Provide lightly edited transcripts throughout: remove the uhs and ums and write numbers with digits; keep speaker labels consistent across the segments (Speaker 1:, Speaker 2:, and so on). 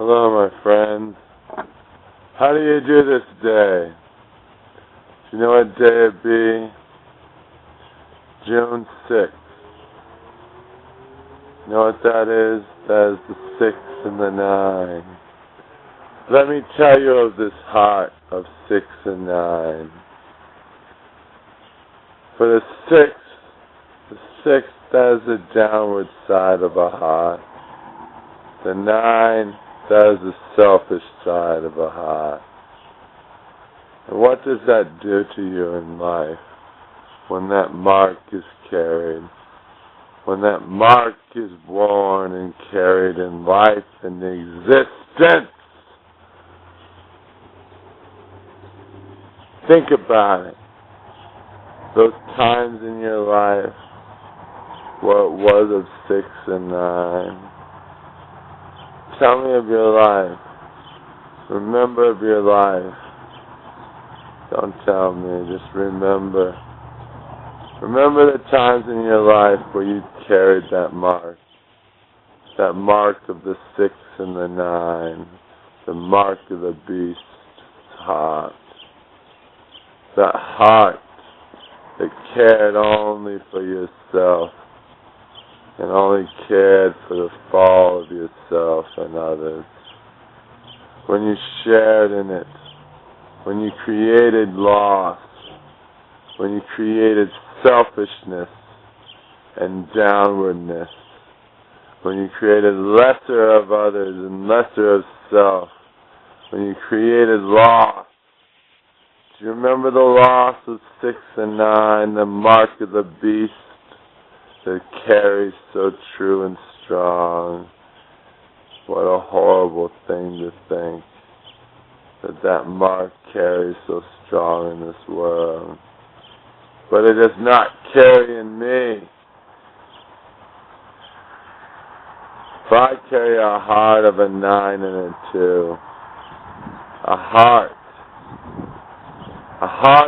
Speaker 1: Hello, my friends. How do you do this day? Do you know what day it be? June 6th. You know what that is? That is the 6 and the 9. Let me tell you of this heart of 6 and 9. For the 6, that is the downward side of a heart. The 9, that is the selfish side of a heart. And what does that do to you in life when that mark is carried? When that mark is worn and carried in life and existence? Think about it. Those times in your life where it was of 6 and 9. Tell me of your life. Remember of your life. Don't tell me, just remember. Remember the times in your life where you carried that mark. That mark of the 6 and the 9. The mark of the beast's heart. That heart that cared only for yourself and only cared for the fall of yourself and others. When you shared in it, when you created loss, when you created selfishness and downwardness, when you created lesser of others and lesser of self, when you created loss. Do you remember the loss of 6 and 9, the mark of the beast that carries so true and strong? What a horrible thing to think that mark carries so strong in this world. But it does not carry in me. For I carry a heart of a 9 and a 2. A heart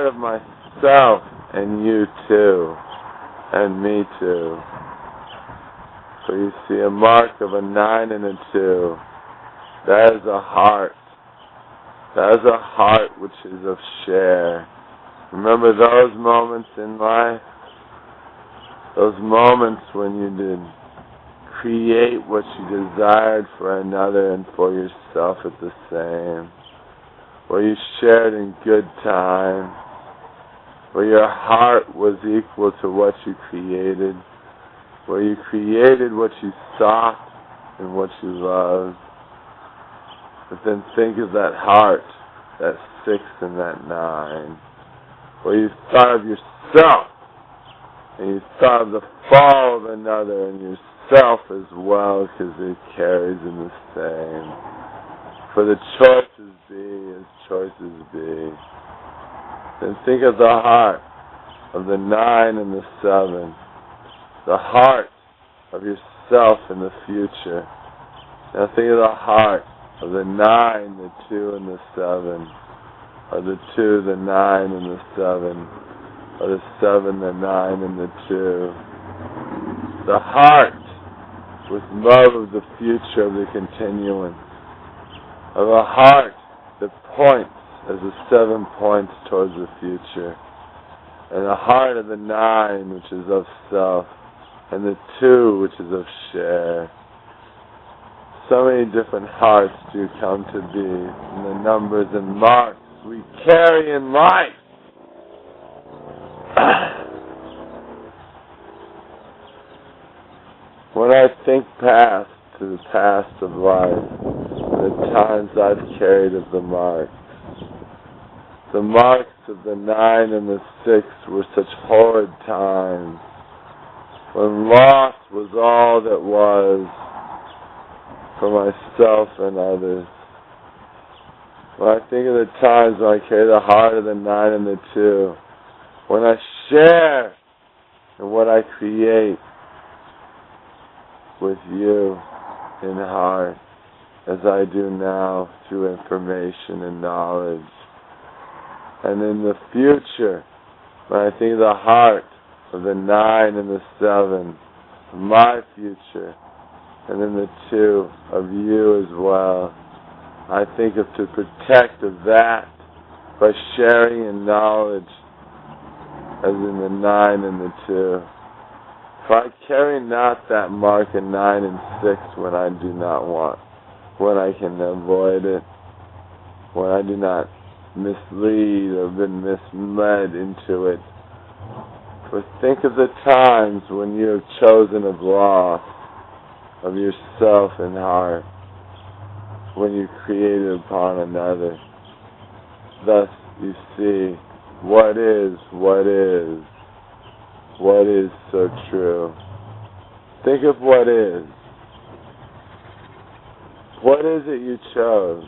Speaker 1: of myself and you too, and me too. So you see a mark of a 9 and a 2. That is a heart. That is a heart which is of share. Remember those moments in life? Those moments when you did create what you desired for another and for yourself at the same. Where you shared in good times, where your heart was equal to what you created, where you created what you sought and what you loved. But then think of that heart, that 6 and that 9, where you thought of yourself, and you thought of the fall of another and yourself as well, because it carries in the same. For the choices be as choices be. Then think of the heart of the 9 and the 7. The heart of yourself in the future. Now think of the heart of the 9, the 2, and the 7. Or the 2, the 9, and the 7. Or the 7, the 9, and the 2. The heart with love of the future of the continuance. Of a heart that points as the 7 points towards the future. And the heart of the 9, which is of self. And the 2, which is of share. So many different hearts do come to be in the numbers and marks we carry in life. When I think past to the past of life, the times I've carried of the marks. The marks of the 9 and the 6 were such horrid times, when loss was all that was for myself and others. When I think of the times when I carry the heart of the 9 and the 2, when I share in what I create with you in heart, as I do now through information and knowledge. And in the future, when I think of the heart of the 9 and the 7, my future, and then the 2 of you as well, I think of to protect of that by sharing in knowledge, as in the 9 and the 2. For I carry not that mark in 9 and 6 when I do not want, when I can avoid it, when I do not mislead or been misled into it. For think of the times when you have chosen of loss of yourself and heart, when you created upon another. Thus you see what is so true. Think of what is. What is it you chose?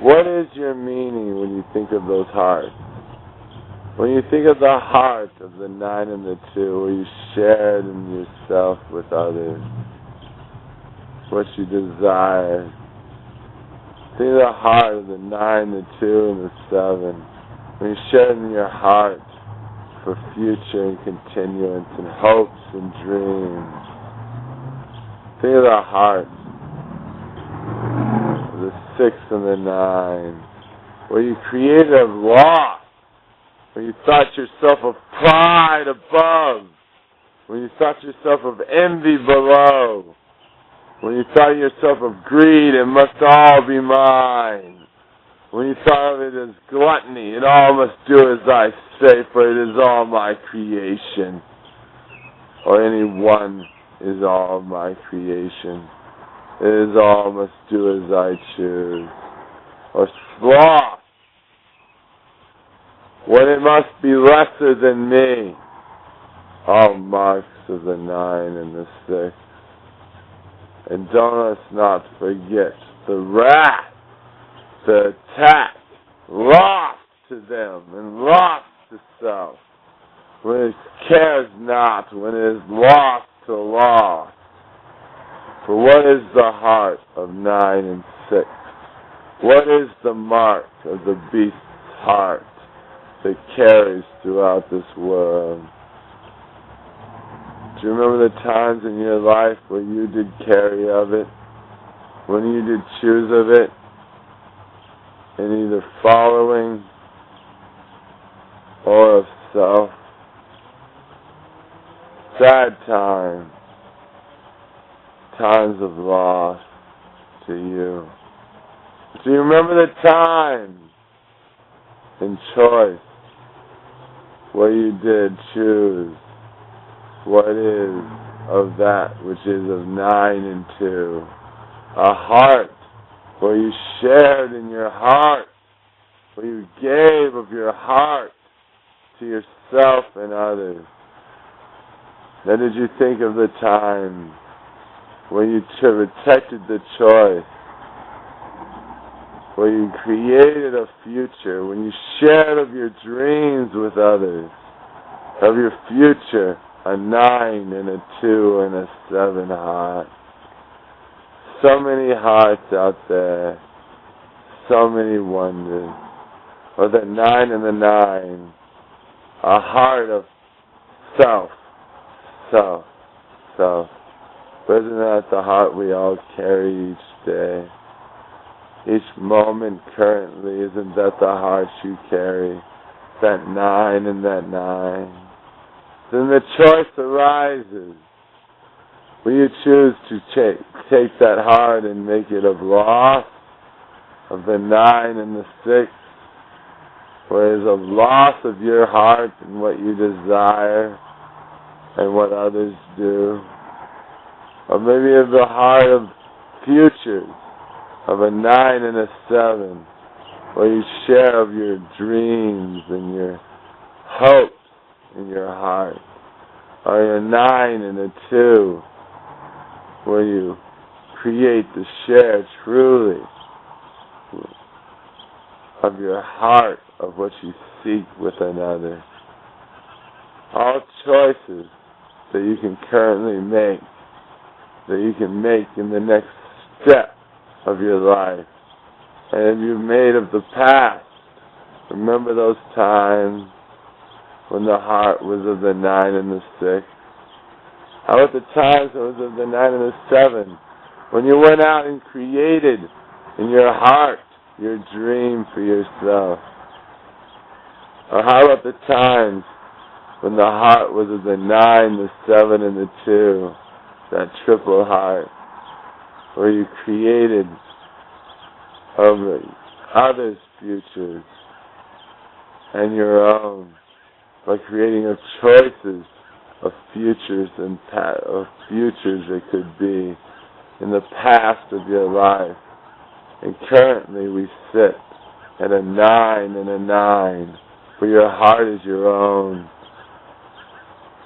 Speaker 1: What is your meaning when you think of those hearts? When you think of the heart of the 9 and the 2, where you shared in yourself with others, what you desire. Think of the heart of the 9, the 2, and the 7, when you shared in your heart for future and continuance and hopes and dreams. Think of the heart of the 6 and the 9, where you created a loss, where you thought yourself of pride above, when you thought yourself of envy below, when you thought yourself of greed, it must all be mine, when you thought of it as gluttony, it all must do as I say, for it is all my creation, or any one is all my creation, it is all must do as I choose, or sloth, when it must be lesser than me, all marks of the 9 and the 6. And don't us not forget the wrath, the attack, lost to them and lost to self, when it cares not, when it is lost to loss. For what is the heart of 9 and 6? What is the mark of the beast's heart that carries throughout this world? Do you remember the times in your life where you did carry of it, when you did choose of it, in either following or of self? Sad times, times of loss to you. Do you remember the times in choice where you did choose what is of that which is of 9 and 2? A heart where you shared in your heart, where you gave of your heart to yourself and others. Then did you think of the time when you protected the choice, where you created a future, when you shared of your dreams with others, of your future, a 9 and a 2 and a 7 heart. So many hearts out there, so many wonders. Or the 9 and the 9, a heart of self. But isn't that the heart we all carry each day? Each moment currently, isn't that the heart you carry? That 9 and that 9. Then the choice arises. Will you choose to take that heart and make it of loss, of the 9 and the 6, where it is of loss of your heart and what you desire and what others do? Or maybe of the heart of futures, of a 9 and a 7, where you share of your dreams and your hopes in your heart. Or your 9 and a 2, where you create to share truly of your heart, of what you seek with another. All choices that you can currently make, that you can make in the next step of your life. And if you've made of the past, remember those times when the heart was of the 9 and the 6? How about the times it was of the 9 and the 7? When you went out and created in your heart, your dream for yourself? Or how about the times when the heart was of the 9, the 7, and the 2, that triple heart, where you created of others' futures and your own by creating of choices of futures and of futures that could be in the past of your life. And currently we sit at a 9 and a 9, for your heart is your own.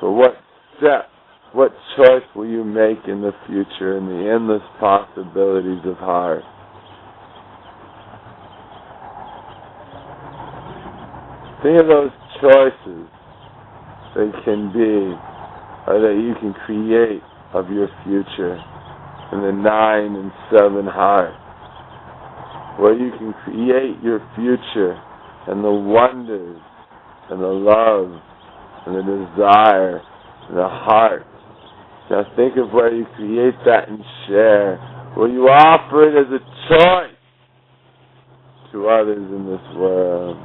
Speaker 1: But what step, what choice will you make in the future, in the endless possibilities of heart? Think of those choices that can be, or that you can create of your future in the 9 and 7 heart, where you can create your future and the wonders and the love and the desire and the heart. Now think of where you create that and share, where you offer it as a choice to others in this world.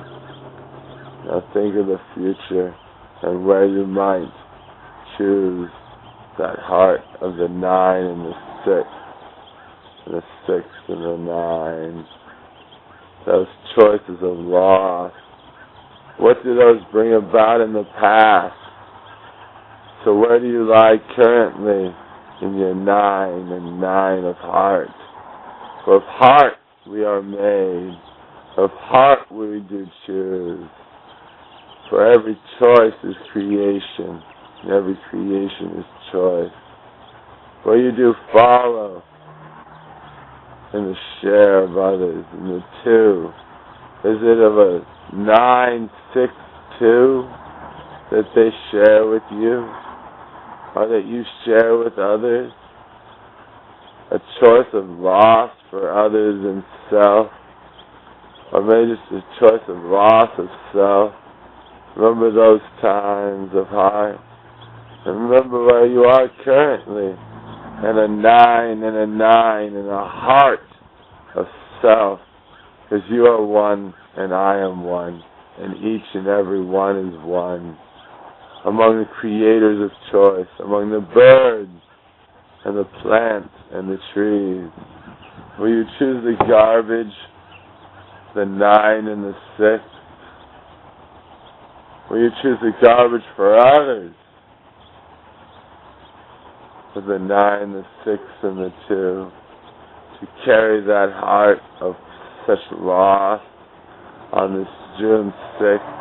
Speaker 1: Now think of the future and where you might choose that heart of the 9 and the 6, and the 6 and the 9. Those choices of loss. What do those bring about in the past? So where do you lie currently in your 9 and 9 of heart? For of heart we are made. Of heart we do choose. For every choice is creation, and every creation is choice. For you do follow in the share of others. And the 2, is it of a 9, 6, 2 that they share with you, or that you share with others? A choice of loss for others and self, or maybe just a choice of loss of self. Remember those times of heart. And remember where you are currently, and a 9 and a 9 and a heart of self. Because you are one and I am one, and each and every one is one. Among the creators of choice, among the birds and the plants and the trees. Will you choose the garbage, the 9 and the 6? Will you choose the garbage for others, for the 9, the 6, and the 2, to carry that heart of such loss on this June 6th,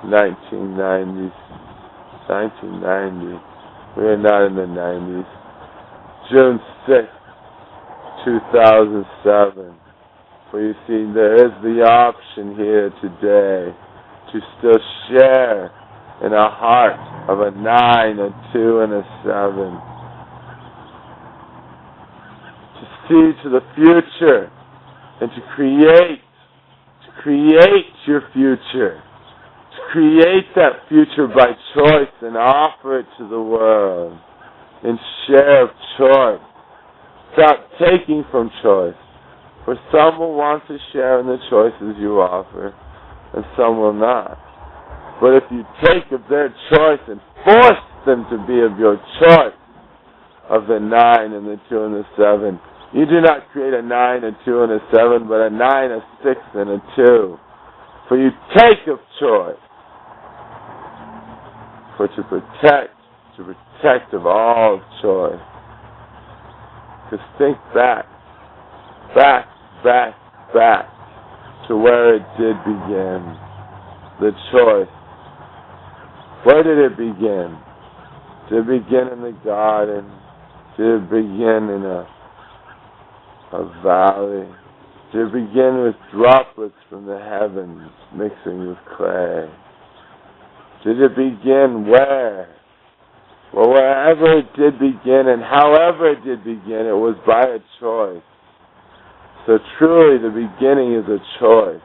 Speaker 1: 1990. We are not in the 90s. June 6th, 2007. For you see, there is the option here today to still share in a heart of a 9, a 2, and a 7. To see to the future and to create your future. To create that future by choice and offer it to the world in share of choice. Stop taking from choice. For some will want to share in the choices you offer, and some will not. But if you take of their choice and force them to be of your choice, of the 9 and the 2 and the 7, you do not create a 9, a 2, and a 7, but a 9, a 6, and a 2. For you take of choice. For to protect of all of choice. Because think back to where it did begin. The choice. Where did it begin? Did it begin in the garden? Did it begin in a valley? Did it begin with droplets from the heavens mixing with clay? Did it begin where? Well, wherever it did begin and however it did begin, it was by a choice. So truly the beginning is a choice.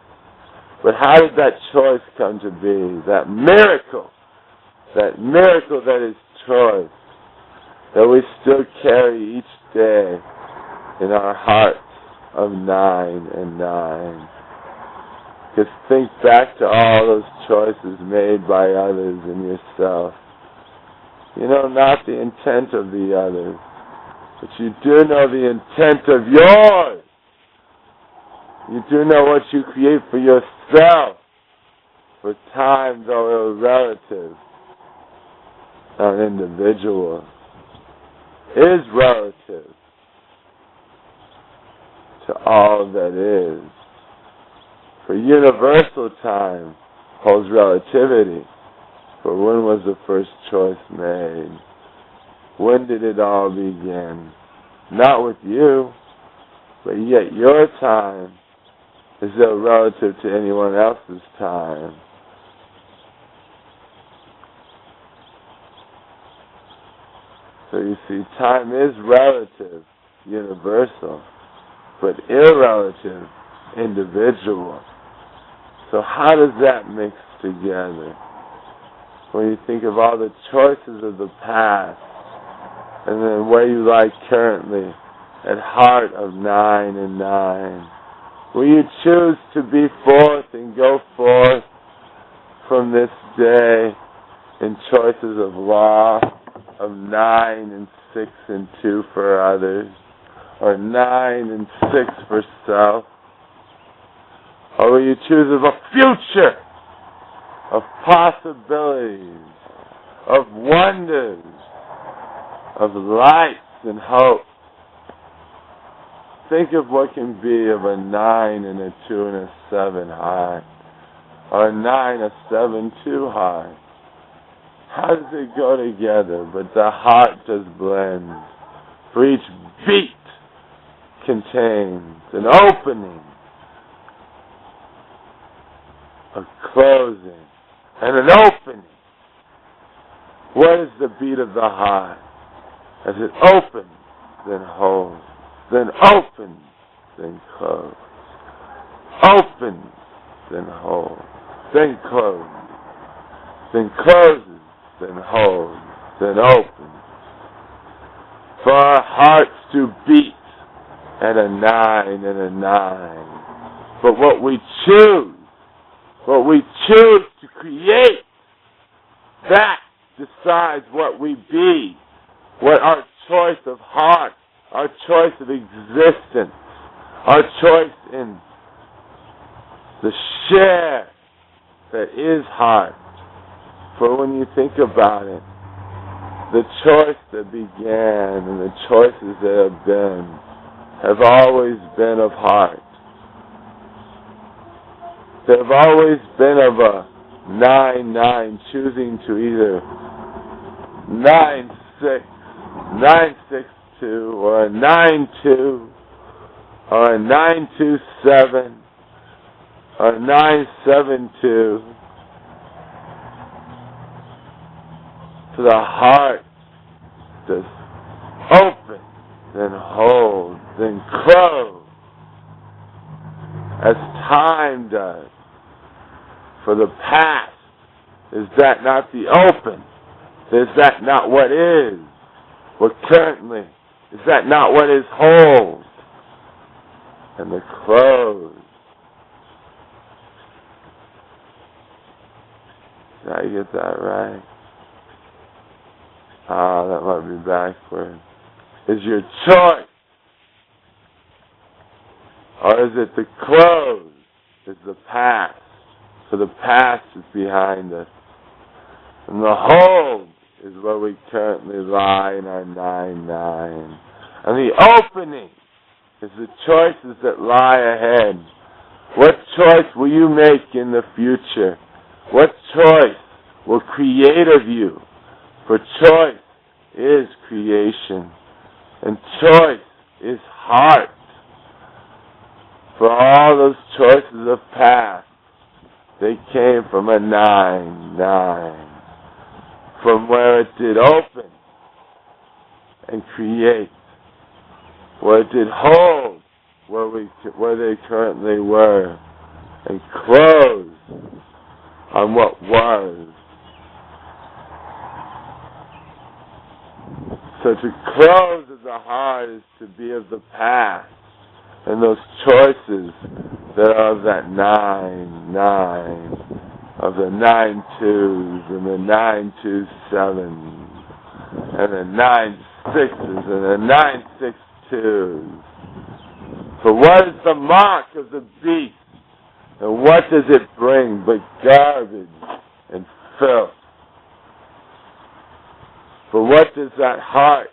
Speaker 1: But how did that choice come to be? That miracle that is choice, that we still carry each day in our hearts of 9 and 9. Just think back to all those choices made by others and yourself. You know not the intent of the others, but you do know the intent of yours. You do know what you create for yourself. For time, though relative, not individual, is relative to all that is. For universal time holds relativity. For when was the first choice made? When did it all begin? Not with you, but yet your time is still relative to anyone else's time. So you see, time is relative, universal, but irrelative, individual. So how does that mix together? When you think of all the choices of the past, and then where you lie currently, at heart of 9 and 9, will you choose to be forth and go forth from this day in choices of law, of 9 and 6 and 2 for others, or 9 and 6 for self? Or will you choose of a future of possibilities, of wonders, of lights and hope? Think of what can be of a 9 and a 2 and a 7 high, or a 9, a 7, 2 high. How does it go together? But the heart just blends. For each beat contains an opening, a closing, and an opening. What is the beat of the heart? As it opens, then holds, then opens, then closes. Opens, then holds, then closes, then closes, then holds, then opens. For our hearts to beat at a 9 and a 9. But what we choose to create, that decides what we be, what our choice of heart, our choice of existence, our choice in the share that is heart. For when you think about it, the choice that began and the choices that have been have always been of heart. They've always been of a 9-9, choosing to either 9-6, 9-6-2, or a 9-2, or a 9-2-7, or a 9-7-2. So the heart just opens, then holds, then closes, as time does. For the past, is that not the open? Is that not what is? What currently, is that not what is whole? And the close. Did I get that right? That might be backward. Is your choice? Or is it the close? Is the past? For the past is behind us. And the hold is where we currently lie in our 9-9. And the opening is the choices that lie ahead. What choice will you make in the future? What choice will create of you? For choice is creation. And choice is heart. For all those choices of past, they came from a 9-9. From where it did open and create. Where it did hold, where they currently were. And close on what was. So to close of the heart is to be of the past. and those choices that are of that 9, of the 9 twos, and the 9 2 sevens, and the 9 sixes, and the 9 6 twos. For what is the mark of the beast? And what does it bring but garbage and filth? For what does that heart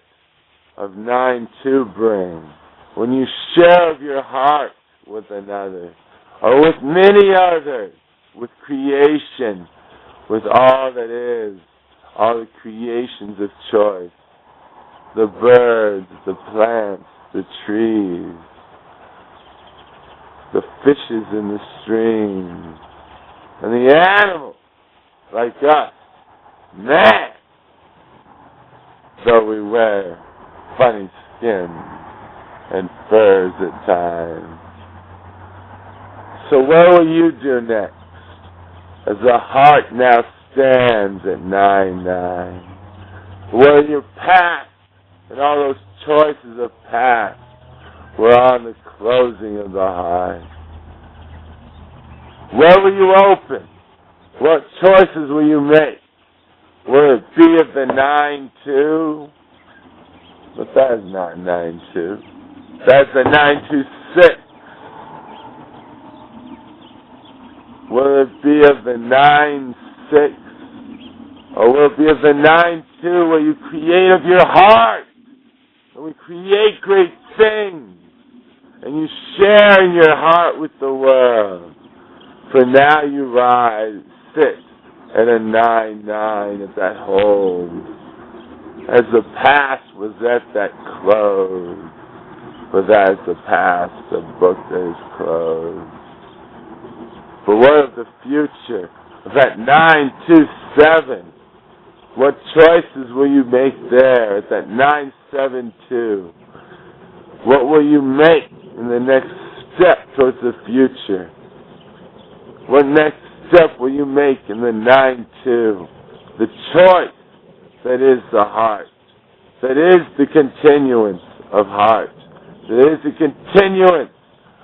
Speaker 1: of 9-2 bring? When you share of your heart with another, or with many others, with creation, with all that is, all the creations of choice, the birds, the plants, the trees, the fishes in the streams, and the animals like us, man, though we wear funny skins and furs at times. So what will you do next, as the heart now stands at 9-9? Where your past and all those choices of past were on the closing of the heart. Where will you open? What choices will you make? Will it be of the 9-2? But that is not 9-2. That's the 9-2-6. Will it be of the 9-6? Or will it be of the 9-2 where you create of your heart? And we create great things. And you share in your heart with the world. For now you rise, sit at a 9-9 at that hold. As the past was at that close. For that is the past, the book that is closed. For what of the future? Of that 9-2-7? What choices will you make there at that 9-7-2? What will you make in the next step towards the future? What next step will you make in the 9-2? The choice that is the heart. That is the continuance of heart. That is the continuance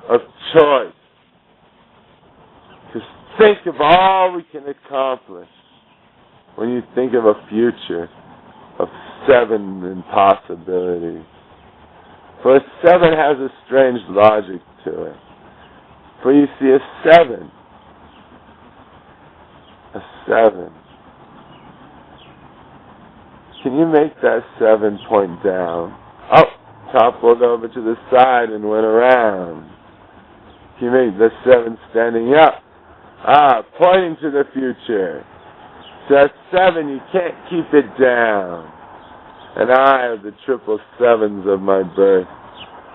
Speaker 1: of choice. To think of all we can accomplish when you think of a future of 7 impossibilities. For a 7 has a strange logic to it. For you see a 7. A 7. Can you make that 7 point down? Oh, toppled over to the side and went around. Can you make the 7 standing up? Pointing to the future. So that 7, you can't keep it down. And I have the 777s of my birth.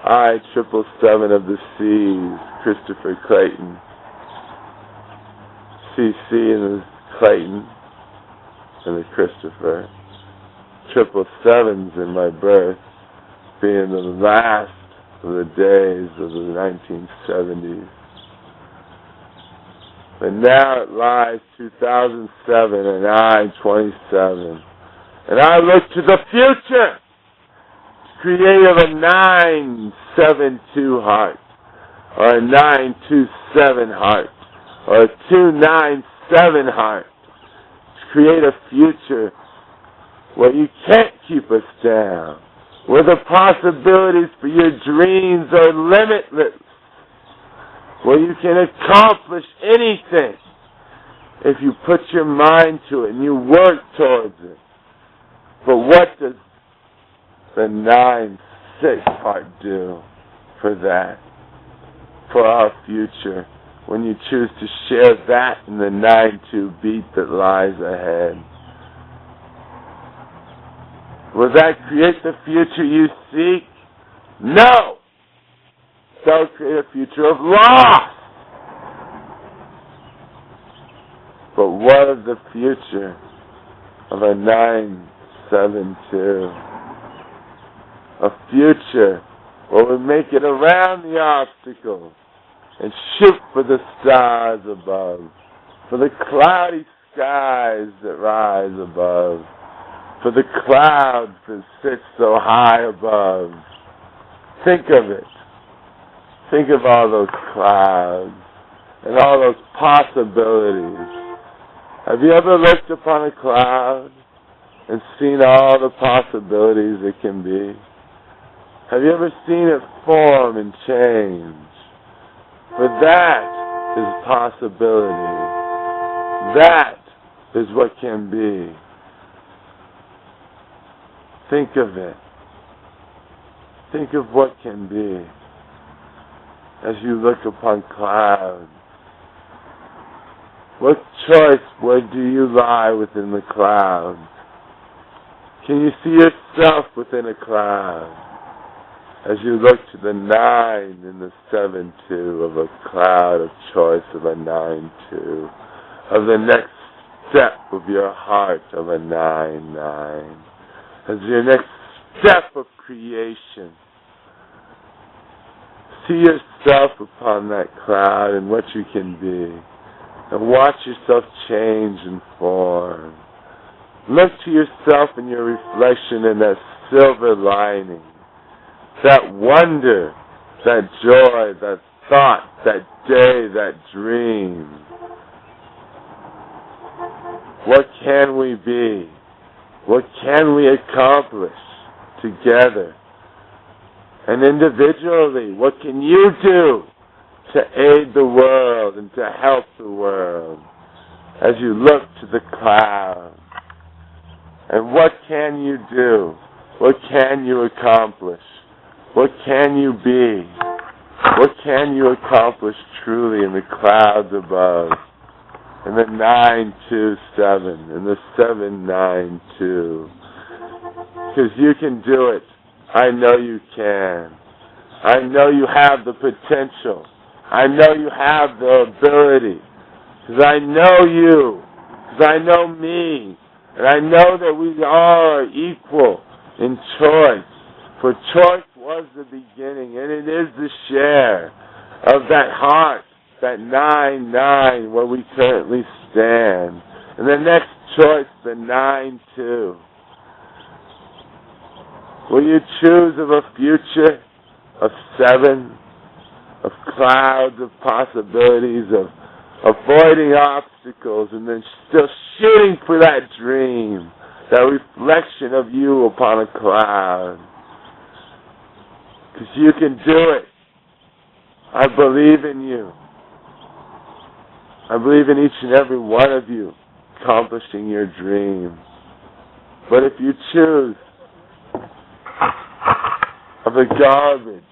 Speaker 1: I, 777 of the seas, Christopher Clayton. CC and the Clayton and the Christopher. 777s in my birth, being the last of the days of the 1970s. But now it lies 2007 and I 27. And I look to the future to create of a 9-7-2 heart, or a 9-2-7 heart, or a 2-9-7 heart, to create a future where you can't keep us down, where the possibilities for your dreams are limitless, where you can accomplish anything if you put your mind to it and you work towards it. But what does the 9-6 heart do for that, for our future, when you choose to share that in the 9-2 beat that lies ahead? Will that create the future you seek? No! That will create a future of loss. But what of the future of a 9-7-2? A future where we make it around the obstacles and shoot for the stars above, for the cloudy skies that rise above, for the clouds that sit so high above. Think of it. Think of all those clouds and all those possibilities. Have you ever looked upon a cloud and seen all the possibilities it can be? Have you ever seen it form and change? For that is possibility. That is what can be. Think of it. Think of what can be as you look upon clouds. What choice, where do you lie within the clouds? Can you see yourself within a cloud? As you look to the 9 and the 7-2 of a cloud of choice of a 9-2, of the next step of your heart of a 9-9, as your next step of creation. See yourself upon that cloud and what you can be, and watch yourself change and form. Look to yourself and your reflection in that silver lining, that wonder, that joy, that thought, that day, that dream. What can we be? What can we accomplish together? And individually, what can you do to aid the world and to help the world as you look to the clouds? And what can you do? What can you accomplish? What can you be? What can you accomplish truly in the clouds above? In the 9-2-7, in the 7-9-2. Because you can do it. I know you can. I know you have the potential. I know you have the ability. Because I know you. Because I know me. And I know that we all are equal in choice. For choice was the beginning, and it is the share of that heart, that 9-9, where we currently stand. And the next choice, the 9-2. Will you choose of a future of 7, of clouds of possibilities, of avoiding obstacles, and then still shooting for that dream, that reflection of you upon a cloud? Because you can do it. I believe in you. I believe in each and every one of you accomplishing your dream. But if you choose of the garbage,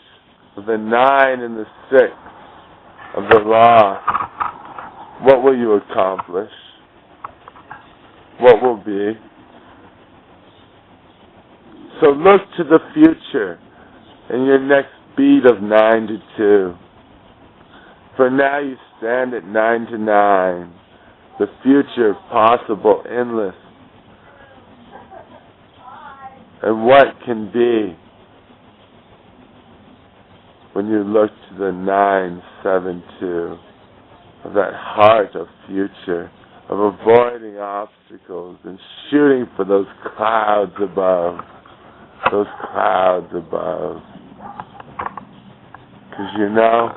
Speaker 1: of the 9 and the 6, of the loss, what will you accomplish? What will be? So look to the future in your next beat of 9-2. For now you stand at 9-9. The future possible, endless. And what can be when you look to the 9-7-2 of that heart of future, of avoiding obstacles and shooting for those clouds above. Those clouds above. Because you know,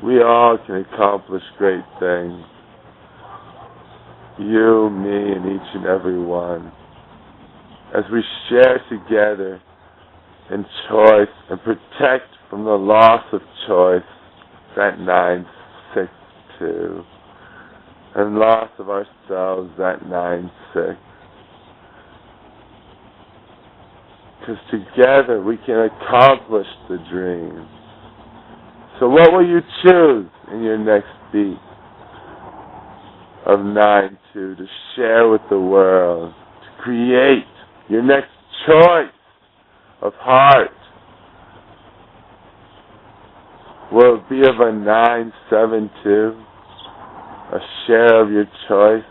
Speaker 1: we all can accomplish great things. You, me, and each and every one. As we share together in choice and protect from the loss of choice, that 9-6-2. And loss of ourselves, that 9-6. Because together we can accomplish the dream. So what will you choose in your next beat of 9-2 to share with the world, to create your next choice of heart? Will it be of a 9-7-2, a share of your choice,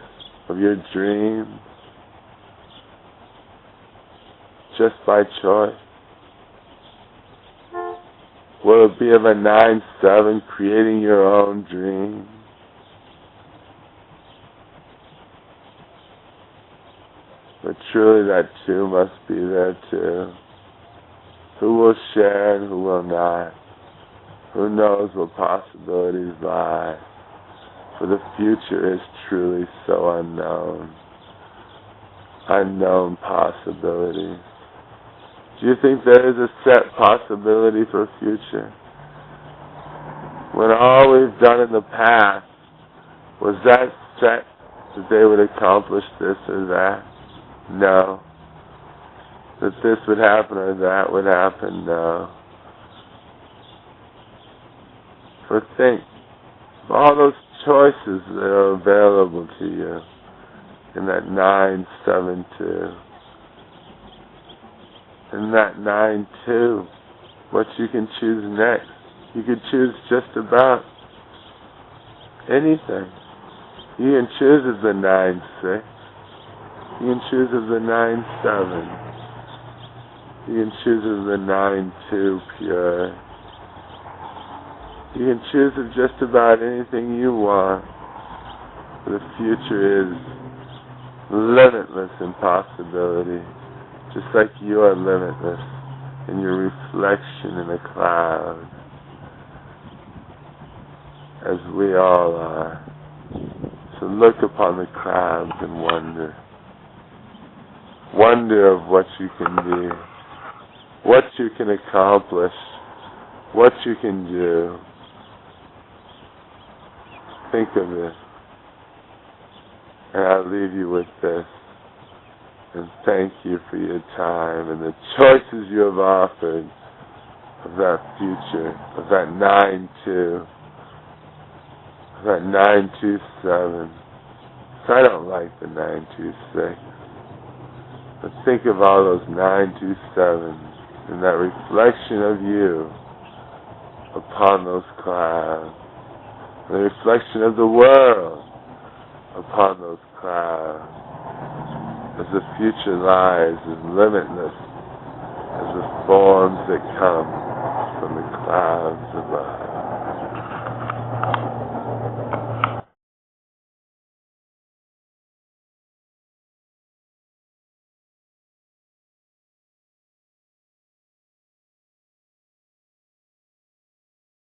Speaker 1: of your dream, just by choice? Will it be of a 9-7, creating your own dream? But truly that 2 must be there too. Who will share and who will not? Who knows what possibilities lie? For the future is truly so unknown. Unknown possibilities. Do you think there is a set possibility for future? When all we've done in the past, was that set that they would accomplish this or that? No. That this would happen or that would happen? No. For think of all those choices that are available to you in that 972. In that 9-2, what you can choose next. You could choose just about anything. You can choose as the 9-6. You can choose as the 9-7. You can choose as the 9-2 pure. You can choose of just about anything you want. The future is limitless in possibility, just like you are limitless in your reflection in a cloud, as we all are. So look upon the clouds and wonder. Wonder of what you can be, what you can accomplish, what you can do. Think of it. And I'll leave you with this. And thank you for your time and the choices you have offered of that future, of that 9-2, of that 9-2-7. I don't like the 9-2-6. But think of all those 9-2-7s and that reflection of you upon those clouds. The reflection of the world upon those clouds, as the future lies as limitless as the forms that come from the clouds above.